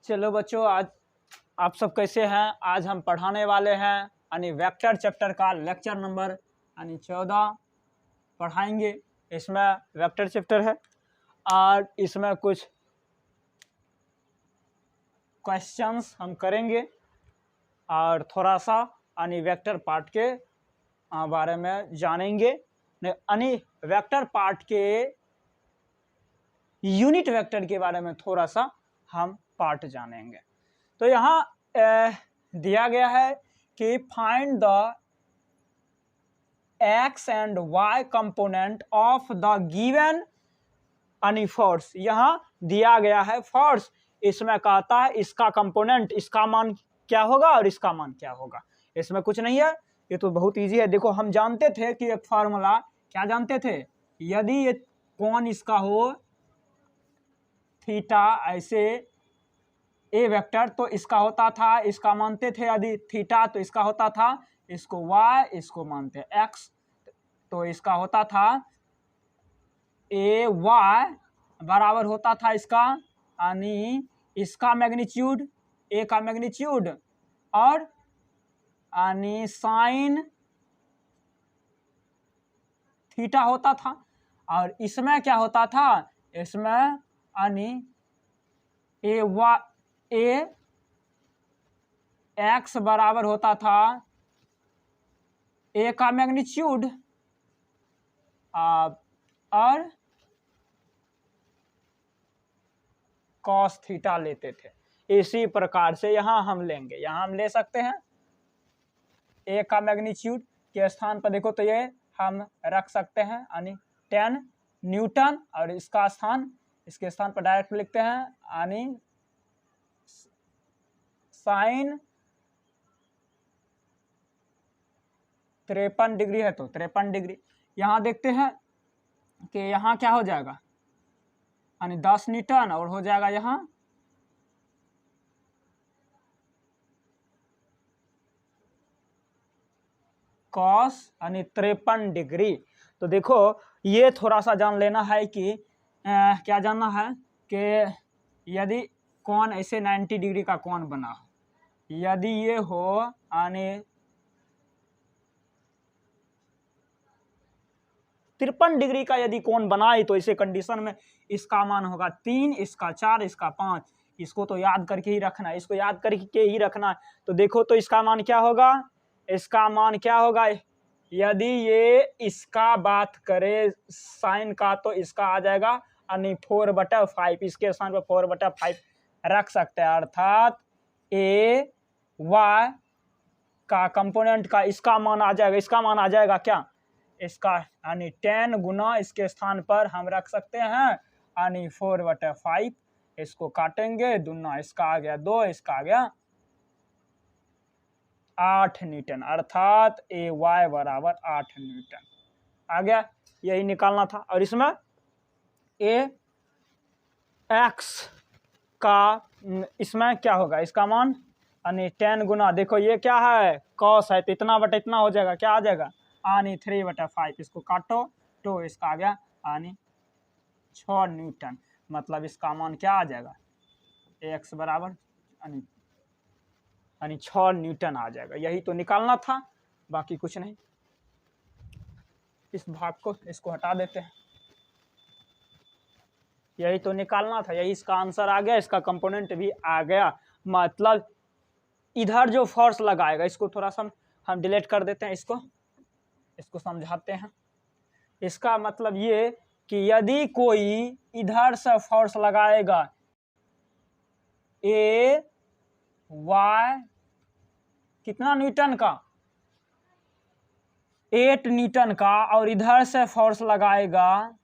चलो बच्चों, आज आप सब कैसे हैं। आज हम पढ़ाने वाले हैं यानी वेक्टर चैप्टर का लेक्चर नंबर 14 पढ़ाएंगे। इसमें वेक्टर चैप्टर है और इसमें कुछ क्वेश्चंस हम करेंगे और थोड़ा सा यानी वेक्टर पार्ट के बारे में जानेंगे। यानी वेक्टर पार्ट के यूनिट वेक्टर के बारे में थोड़ा सा हम पार्ट जानेंगे। तो यहाँ दिया गया है कि find the X and Y component of the given यानी फोर्स। यहाँ दिया गया है फोर्स, इसमें कहता है इसका कंपोनेंट, इसका मान क्या होगा और इसका मान क्या होगा। इसमें कुछ नहीं है, ये तो बहुत इजी है। देखो, हम जानते थे कि एक फार्मूला, क्या जानते थे, यदि ये कोण इसका हो थीटा ऐसे ए वेक्टर, तो इसका होता था, इसका मानते थे यदि थीटा, तो इसका होता था इसको वाई, इसको मानते एक्स, तो इसका होता था ए वाई बराबर होता था इसका यानी इसका मैग्नीट्यूड, ए का मैग्नीट्यूड और यानी साइन थीटा होता था। और इसमें क्या होता था, इसमें यानी ए वाई ए एक्स बराबर होता था ए का मैग्नीट्यूड और कॉस थीटा लेते थे। इसी प्रकार से यहाँ हम लेंगे, यहाँ हम ले सकते हैं ए का मैग्नीट्यूड के स्थान पर देखो तो ये हम रख सकते हैं यानी 10 न्यूटन, और इसका स्थान, इसके स्थान पर डायरेक्ट लिखते हैं यानी साइन 53 डिग्री है तो 53 डिग्री। यहाँ देखते हैं कि यहाँ क्या हो जाएगा यानी 10 न्यूटन और हो जाएगा यहाँ कॉस यानी 53 डिग्री। तो देखो, ये थोड़ा सा जान लेना है कि क्या जानना है कि यदि कोण ऐसे 90 डिग्री का कोण बना हो, यदि ये हो यानी 53 डिग्री का यदि कोण बनाए, तो इसे कंडीशन में इसका मान होगा 3, इसका 4, इसका 5। इसको तो याद करके ही रखना है, इसको याद करके ही रखना है। तो देखो तो इसका मान क्या होगा, इसका मान क्या होगा, यदि ये इसका बात करे साइन का, तो इसका आ जाएगा यानी 4/5। इसके स्थान पर 4/5 रख सकते हैं, अर्थात ए वाई का कंपोनेंट का इसका मान आ जाएगा, इसका मान आ जाएगा क्या, इसका यानी 10 गुना इसके स्थान पर हम रख सकते हैं यानी 4/5। इसको काटेंगे, दुना इसका आ गया 2, इसका आ गया 8 न्यूटन, अर्थात ए वाई बराबर 8 न्यूटन आ गया। यही निकालना था। और इसमें ए एक्स का इसमें क्या होगा, इसका मान यानी 10 गुना, देखो ये क्या है कॉस है, तो इतना बटा इतना हो जाएगा, क्या आ जाएगा यानी 3/5। इसको काटो तो इसका आ गया यानी 6 न्यूटन। मतलब इसका मान क्या आ जाएगा, एक्स बराबर यानी 6 न्यूटन आ जाएगा। यही तो निकालना था, बाकी कुछ नहीं। इस भाग को, इसको हटा देते हैं। यही तो निकालना था, यही इसका आंसर आ गया, इसका कंपोनेंट भी आ गया। मतलब इधर जो फोर्स लगाएगा, इसको थोड़ा सा हम डिलीट कर देते हैं, इसको समझाते हैं। इसका मतलब ये कि यदि कोई इधर से फोर्स लगाएगा ए वाई कितना न्यूटन का, 8 न्यूटन का, और इधर से फोर्स लगाएगा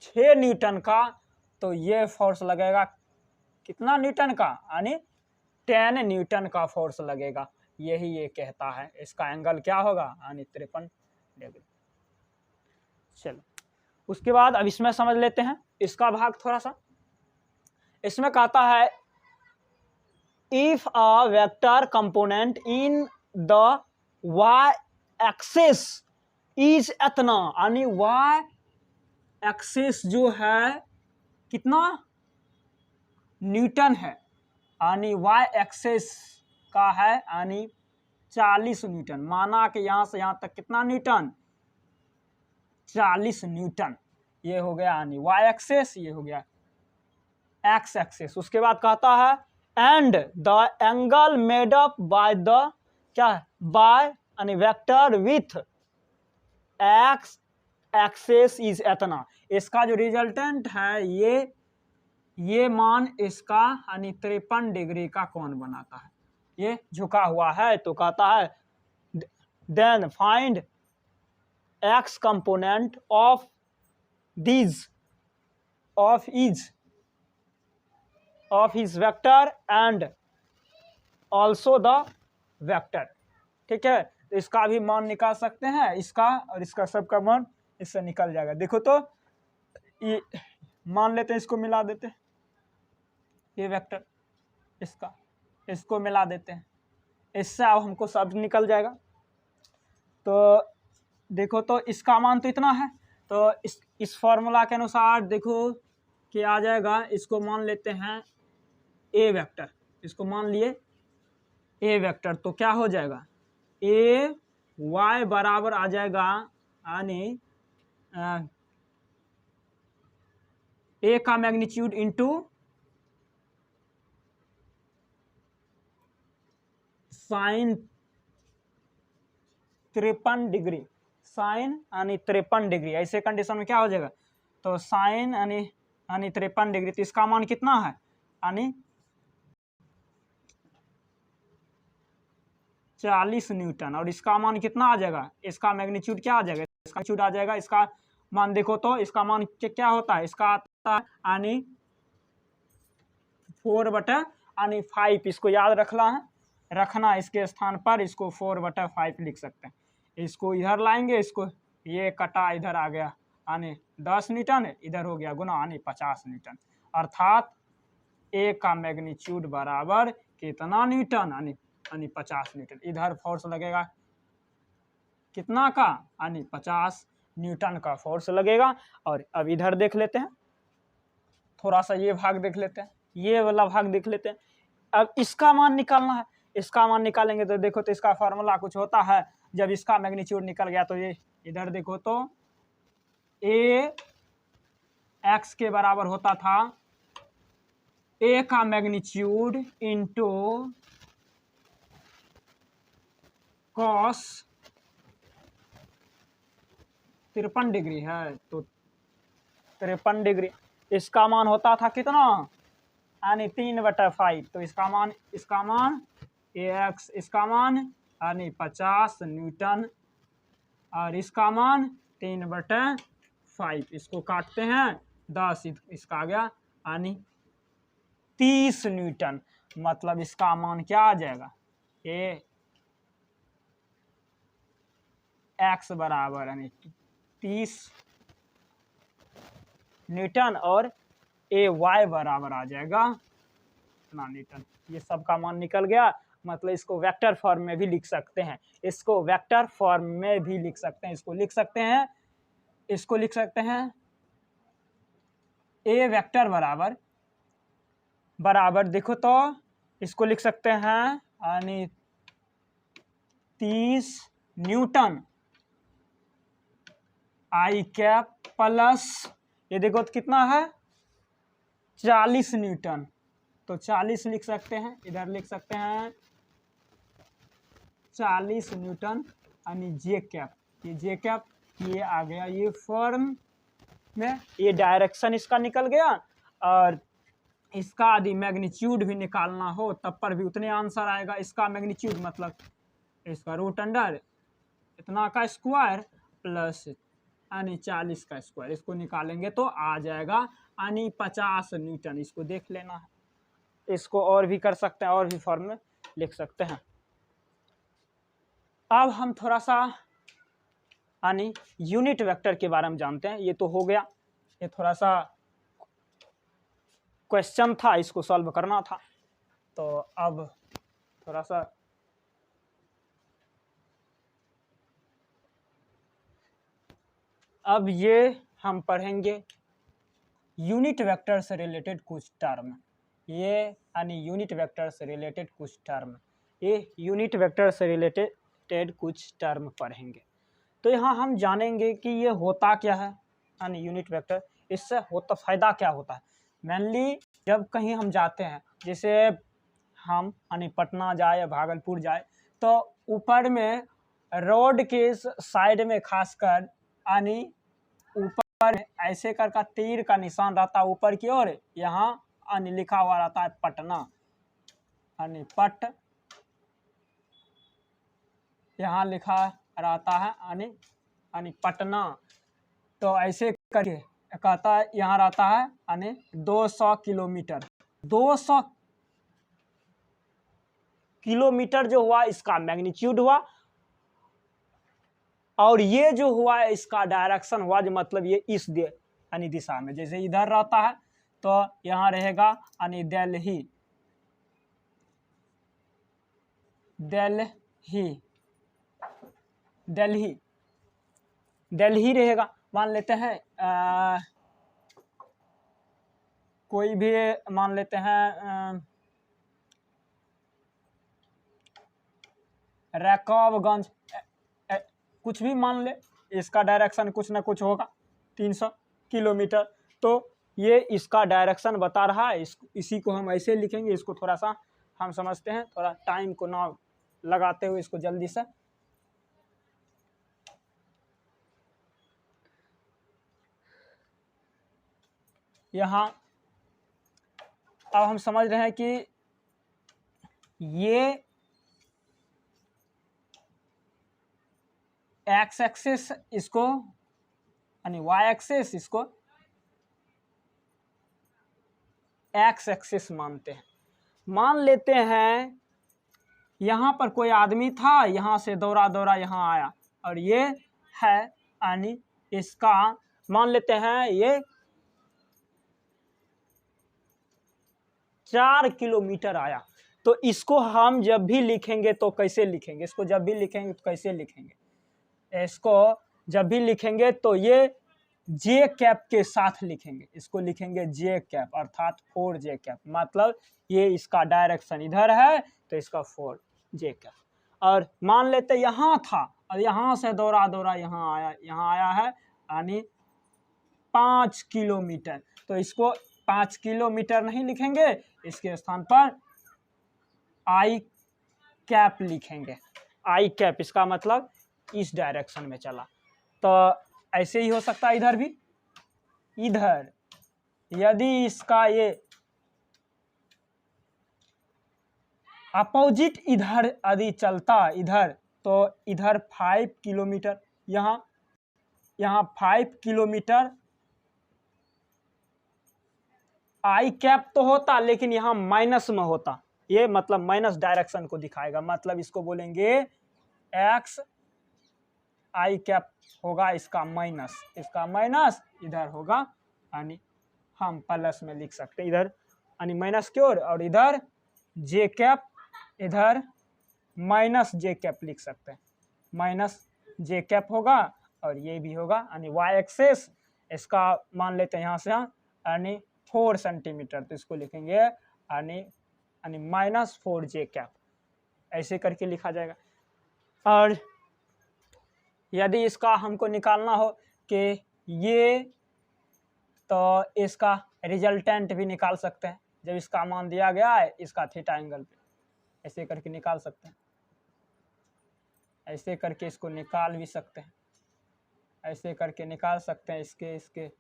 6 न्यूटन का, तो ये फोर्स लगेगा कितना न्यूटन का यानी 10 न्यूटन का फोर्स लगेगा। यही ये कहता है। इसका एंगल क्या होगा यानी 53 डिग्री। चलो, उसके बाद अब इसमें समझ लेते हैं इसका भाग थोड़ा सा। इसमें कहता है if a vector component in the Y axis is इतना यानी वाई एक्सेस जो है कितना न्यूटन है, यानी वाई एक्सेस का है यानी 40 न्यूटन। माना कि यहाँ से यहाँ तक कितना न्यूटन, 40 न्यूटन। ये हो गया यानी वाई एक्सेस, ये हो गया एक्स एक्सेस। उसके बाद कहता है and the angle made up by the क्या है, बाय यानी vector with X axes is एतना। इसका जो रिजल्टेंट है ये मान इसका यानी 53 डिग्री का कोण बनाता है। ये झुका हुआ है तो कहता है then find X component of his vector and also the vector. ठीक है, तो इसका भी मान निकाल सकते हैं, इसका और इसका सबका मान इससे निकल जाएगा। देखो तो ये मान लेते हैं, इसको मिला देते हैं, ये वेक्टर इसको मिला देते हैं, इससे अब हमको सब निकल जाएगा। तो देखो तो इसका मान तो इतना है, तो इस फॉर्मूला के अनुसार देखो कि आ जाएगा, इसको मान लेते हैं ए वेक्टर, इसको मान लिए ए वेक्टर, तो क्या हो जाएगा ए वाई बराबर आ जाएगा यानी ए का magnitude into sine 53 degree, sine यानी 53 डिग्री। ऐसे कंडीशन में क्या हो जाएगा, तो साइन यानी 53 डिग्री, तो इसका मान कितना है यानी 40 न्यूटन। और इसका मान कितना आ जाएगा, इसका मैग्नीट्यूड क्या आ जाएगा, इसका मैग्नीट्यूड आ जाएगा, इसका मान देखो तो इसका मान क्या होता है, इसका आता है यानी 4/5। इसको याद रखना इसके स्थान पर इसको 4/5 लिख सकते हैं। इसको इधर लाएंगे, इसको ये कटा इधर आ गया यानी 10 न्यूटन, इधर हो गया गुना यानी 50 न्यूटन। अर्थात ए का मैग्नीट्यूड बराबर कितना न्यूटन यानी 50 न्यूटन। इधर फोर्स लगेगा कितना का यानी 50 न्यूटन का फोर्स लगेगा। और अब इधर देख लेते हैं, थोड़ा सा ये भाग देख लेते हैं, ये वाला भाग देख लेते हैं। अब इसका मान निकालना है, इसका मान निकालेंगे तो देखो तो इसका फार्मूला कुछ होता है, जब इसका मैग्नीट्यूड निकल गया तो ये इधर देखो तो ए एक्स के बराबर होता था ए का मैग्नीट्यूड इंटू कॉस 53 डिग्री है, तो 53 डिग्री। इसका मान होता था कितना यानी 3/5, तो इसका मान एक्स, इसका मान यानी 50 न्यूटन और इसका मान 3/5। इसको काटते हैं 10, इसका आ गया यानी 30 न्यूटन। मतलब इसका मान क्या आ जाएगा, ए एक्स बराबर यानी 30 न्यूटन और ए वाई बराबर आ जाएगा इतना न्यूटन। ये सब का मान निकल गया। मतलब इसको वेक्टर फॉर्म में भी लिख सकते हैं, इसको वेक्टर फॉर्म में भी लिख सकते हैं, इसको लिख सकते हैं ए वेक्टर बराबर देखो तो इसको लिख सकते हैं यानी 30 न्यूटन आई कैप प्लस ये देखो तो कितना है 40 न्यूटन, तो 40 लिख सकते हैं, इधर लिख सकते हैं 40 न्यूटन यानी जे कैप, ये जे कैप ये आ गया ये फॉर्म में, ये डायरेक्शन इसका निकल गया। और इसका यदि मैग्नीट्यूड भी निकालना हो तब पर भी उतने आंसर आएगा। इसका मैग्नीट्यूड मतलब इसका रूट अंडर इतना का स्क्वायर प्लस यानी 40 का स्क्वायर, इसको निकालेंगे तो आ जाएगा यानी 50 न्यूटन। इसको देख लेना है, इसको और भी कर सकते हैं, और भी फॉर्म में लिख सकते हैं। अब हम थोड़ा सा यानी यूनिट वेक्टर के बारे में जानते हैं। ये तो हो गया, ये थोड़ा सा क्वेश्चन था, इसको सॉल्व करना था। तो अब थोड़ा सा अब ये हम पढ़ेंगे यूनिट वेक्टर से रिलेटेड कुछ टर्म। ये यानी यूनिट वेक्टर से रिलेटेड कुछ टर्म, ये यूनिट वेक्टर से रिलेटेड कुछ टर्म पढ़ेंगे। तो यहाँ हम जानेंगे कि ये होता क्या है यानी यूनिट वेक्टर, इससे होता फ़ायदा क्या होता है। मेनली जब कहीं हम जाते हैं, जैसे हम यानी पटना जाए या भागलपुर जाए, तो ऊपर में रोड के साइड में खासकर यानी ऊपर ऐसे कर का तीर का निशान रहता है ऊपर की ओर, यहाँ यानी लिखा हुआ रहता है पटना, यानी पट यहाँ लिखा रहता है यानी पटना। तो ऐसे करके कहता है यहाँ रहता है यानी 200 किलोमीटर। 200 किलोमीटर जो हुआ इसका मैग्नीट्यूड हुआ, और ये जो हुआ इसका डायरेक्शन हुआ, जो मतलब ये इस यानी दिशा में, जैसे इधर रहता है तो यहाँ रहेगा यानी दिल्ली, दिल्ली दिल्ली दिल्ली रहेगा। मान लेते हैं कोई भी मान लेते हैं रकाबगंज, कुछ भी मान ले, इसका डायरेक्शन कुछ ना कुछ होगा 300 किलोमीटर। तो ये इसका डायरेक्शन बता रहा है, इसी को हम ऐसे लिखेंगे। इसको थोड़ा सा हम समझते हैं, थोड़ा टाइम को ना लगाते हुए इसको जल्दी से। यहाँ अब हम समझ रहे हैं कि ये एक्स एक्सिस इसको यानी वाई एक्सिस इसको एक्स एक्सिस मानते हैं। मान लेते हैं यहाँ पर कोई आदमी था, यहाँ से दौड़ा दौड़ा यहाँ आया, और ये है यानी इसका मान लेते हैं ये 4 किलोमीटर आया। तो इसको हम जब भी लिखेंगे तो कैसे लिखेंगे, इसको जब भी लिखेंगे तो कैसे लिखेंगे, इसको जब भी लिखेंगे तो ये जे कैप के साथ लिखेंगे। इसको लिखेंगे जे कैप अर्थात 4 जे कैप, मतलब ये इसका डायरेक्शन इधर है तो इसका 4 जे कैप। और मान लेते यहाँ था और यहाँ से दौड़ा दौड़ा यहाँ आया है यानी 5 किलोमीटर। तो इसको 5 किलोमीटर नहीं लिखेंगे, इसके स्थान पर आई कैप लिखेंगे। आई कैप इसका मतलब इस डायरेक्शन में चला। तो ऐसे ही हो सकता है इधर भी। इधर यदि इसका ये अपोजिट इधर यदि चलता इधर, तो इधर 5 किलोमीटर, यहाँ 5 किलोमीटर आई कैप तो होता, लेकिन यहाँ माइनस में होता। ये मतलब माइनस डायरेक्शन को दिखाएगा, मतलब इसको बोलेंगे एक्स आई कैप होगा इसका माइनस, इसका माइनस इधर होगा यानी हम प्लस में लिख सकते हैं इधर यानी माइनस की ओर, और इधर जे कैप, इधर माइनस जे कैप लिख सकते हैं, माइनस जे कैप होगा। और ये भी होगा यानी वाई एक्सेस, इसका मान लेते हैं यहाँ से यानी 4 सेंटीमीटर, तो इसको लिखेंगे यानी -4 जे कैप, ऐसे करके लिखा जाएगा। और यदि इसका हमको निकालना हो कि ये, तो इसका रिजल्टेंट भी निकाल सकते हैं। जब इसका मान दिया गया है इसका थीटा एंगल पे, ऐसे करके निकाल सकते हैं, ऐसे करके इसको निकाल भी सकते हैं, ऐसे करके निकाल सकते हैं। इसके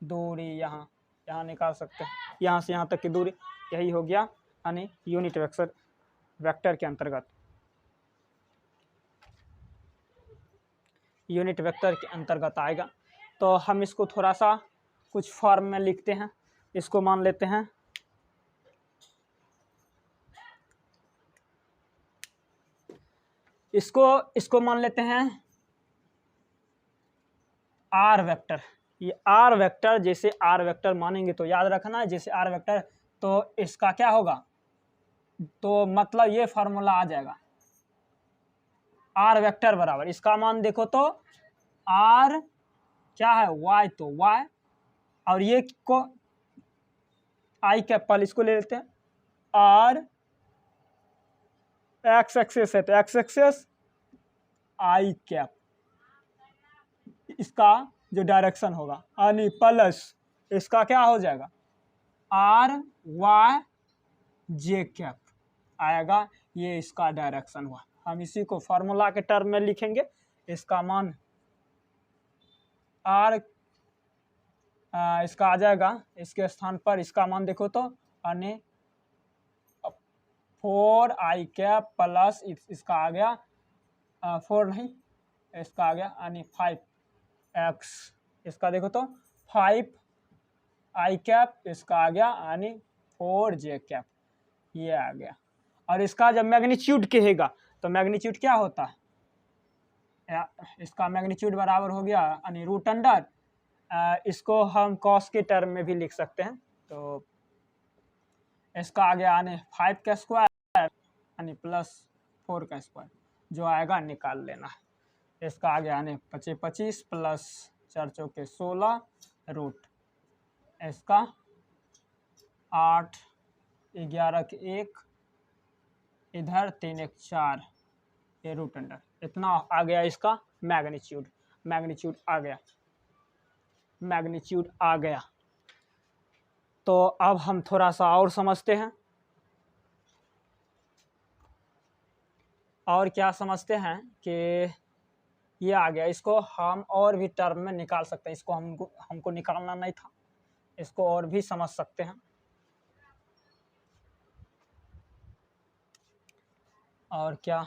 दूरी यहाँ निकाल सकते हैं, यहाँ से यहाँ तक की दूरी, यही हो गया यानी यूनिट वेक्टर के अंतर्गत, यूनिट वेक्टर के अंतर्गत आएगा। तो हम इसको थोड़ा सा कुछ फॉर्म में लिखते हैं। इसको मान लेते हैं इसको मान लेते हैं आर वेक्टर। ये आर वेक्टर, जैसे आर वेक्टर मानेंगे तो याद रखना है, जैसे आर वेक्टर, तो इसका क्या होगा, तो मतलब ये फार्मूला आ जाएगा आर वेक्टर बराबर, इसका मान देखो तो आर क्या है y, तो y, और ये को आई कैप पहले इसको ले लेते हैं, और एक्स एक्सेस है तो एक्स एक्सेस आई कैप, इसका जो डायरेक्शन होगा, यानी प्लस इसका क्या हो जाएगा आर वाई जे कैप आएगा, ये इसका डायरेक्शन हुआ। हम इसी को फार्मूला के टर्म में लिखेंगे, इसका मान आर इसका आ जाएगा, इसके स्थान पर इसका मान देखो तो यानी 4i कैप प्लस इसका आ गया 4 नहीं, इसका आ गया यानी 5x, इसका देखो तो 5i कैप, इसका आ गया यानी 4j कैप, ये आ गया। और इसका जब मैग्नीट्यूड कहेगा तो मैग्नीट्यूड क्या होता है, इसका मैग्नीट्यूड बराबर हो गया यानी रूट अंडर, इसको हम कॉस के टर्म में भी लिख सकते हैं, तो इसका आ गया यानी 5 का स्क्वायर यानी प्लस 4 का स्क्वायर, जो आएगा निकाल लेना है। इसका आ गया यानी 25 प्लस 4 चौके 16 रूट, इसका 8 11 के 1 इधर 3 1 4, ये रूट अंडर, इतना आ गया इसका मैग्नीट्यूड, मैग्नीट्यूड आ गया, मैग्नीट्यूड आ गया। तो अब हम थोड़ा सा और समझते हैं, और क्या समझते हैं कि ये आ गया, इसको हम और भी टर्म में निकाल सकते हैं, इसको हमको निकालना नहीं था, इसको और भी समझ सकते हैं। और क्या